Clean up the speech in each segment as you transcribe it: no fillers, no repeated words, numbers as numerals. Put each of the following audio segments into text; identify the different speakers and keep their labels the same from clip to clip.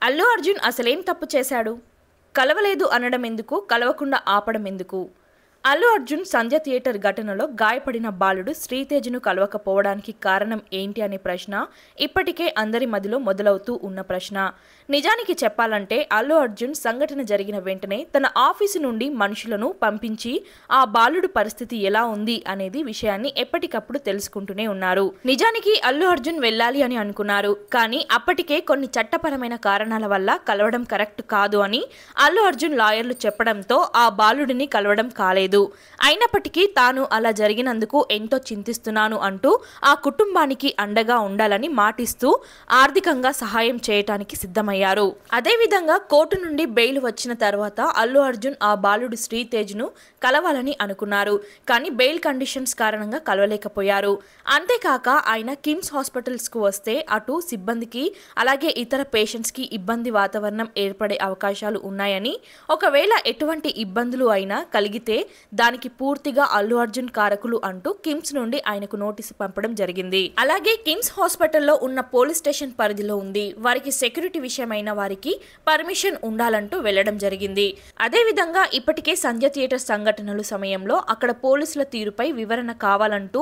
Speaker 1: అల్లు అర్జున్ అసలేం తప్పు చేశాడు? కలవలేదు అనడం ఎందుకు? కలవకుండా ఆపడం ఎందుకు? అల్లు అర్జున్ సంధ్య థియేటర్ ఘటనలో గాయపడిన బాలుడు శ్రీతేజ్ను కలవకపోవడానికి కారణం ఏంటి అనే ప్రశ్న ఇప్పటికే అందరి మదిలో మొదలవుతూ ఉన్న ప్రశ్న. నిజానికి చెప్పాలంటే అల్లు అర్జున్ సంఘటన జరిగిన వెంటనే తన ఆఫీసు నుండి మనుషులను పంపించి ఆ బాలుడు పరిస్థితి ఎలా ఉంది అనేది విషయాన్ని ఎప్పటికప్పుడు తెలుసుకుంటూనే ఉన్నారు. నిజానికి అల్లు అర్జున్ వెళ్ళాలి అని అనుకున్నారు. కానీ అప్పటికే కొన్ని చట్టపరమైన కారణాల వల్ల కలవడం కరెక్ట్ కాదు అని అల్లు అర్జున్ లాయర్లు చెప్పడంతో ఆ బాలుడిని కలవడం కాలేదు. అయినప్పటికీ తాను అలా జరిగినందుకు ఎంతో చింతిస్తున్నాను అంటూ ఆ కుటుంబానికి అండగా ఉండాలని మాటిస్తూ ఆర్థికంగా సహాయం చేయటానికి సిద్ధమయ్యారు. అదేవిధంగా కోర్టు నుండి బెయిల్ వచ్చిన తర్వాత అల్లు అర్జున్ ఆ బాలుడు శ్రీతేజ్ను కలవాలని అనుకున్నారు. కానీ బెయిల్ కండిషన్స్ కారణంగా కలవలేకపోయారు. అంతేకాక ఆయన కిమ్స్ హాస్పిటల్స్కు వస్తే అటు సిబ్బందికి అలాగే ఇతర పేషెంట్స్కి ఇబ్బంది వాతావరణం ఏర్పడే అవకాశాలు ఉన్నాయని, ఒకవేళ ఎటువంటి ఇబ్బందులు అయినా కలిగితే దానికి పూర్తిగా అల్లు అర్జున్ కారకులు అంటూ కిమ్స్ నుండి ఆయనకు నోటీసు పంపడం జరిగింది. అలాగే కిమ్స్ హాస్పిటల్లో ఉన్న పోలీస్ స్టేషన్ పరిధిలో ఉంది. వారికి సెక్యూరిటీ విషయమైన వారికి పర్మిషన్ ఉండాలంటూ వెళ్లడం జరిగింది. అదేవిధంగా ఇప్పటికే సంధ్య థియేటర్ సంఘటనలు సమయంలో అక్కడ పోలీసుల తీరుపై వివరణ కావాలంటూ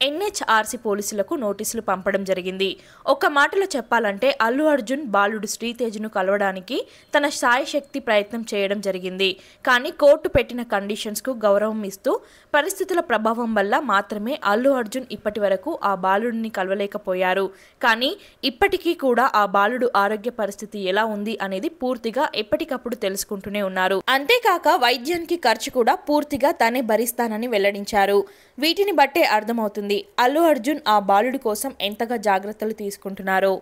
Speaker 1: ఎన్హెచ్ఆర్సీ పోలీసులకు నోటీసులు పంపడం జరిగింది. ఒక మాటలో చెప్పాలంటే అల్లు అర్జున్ బాలుడు శ్రీతేజ్ను కలవడానికి తన శాయశక్తి ప్రయత్నం చేయడం జరిగింది. కానీ కోర్టు పెట్టిన కండిషన్స్ కు గౌరవం ఇస్తూ పరిస్థితుల ప్రభావం వల్ల మాత్రమే అల్లు అర్జున్ ఇప్పటి వరకు ఆ బాలుడిని కలవలేకపోయారు. కానీ ఇప్పటికీ కూడా ఆ బాలుడు ఆరోగ్య పరిస్థితి ఎలా ఉంది అనేది పూర్తిగా ఎప్పటికప్పుడు తెలుసుకుంటూనే ఉన్నారు. అంతేకాక వైద్యానికి ఖర్చు కూడా పూర్తిగా తానే భరిస్తానని వెల్లడించారు. వీటిని బట్టే అర్థమవుతుంది అల్లు అర్జున్ ఆ బాలుడి కోసం ఎంతగా జాగ్రత్తలు తీసుకుంటున్నారో.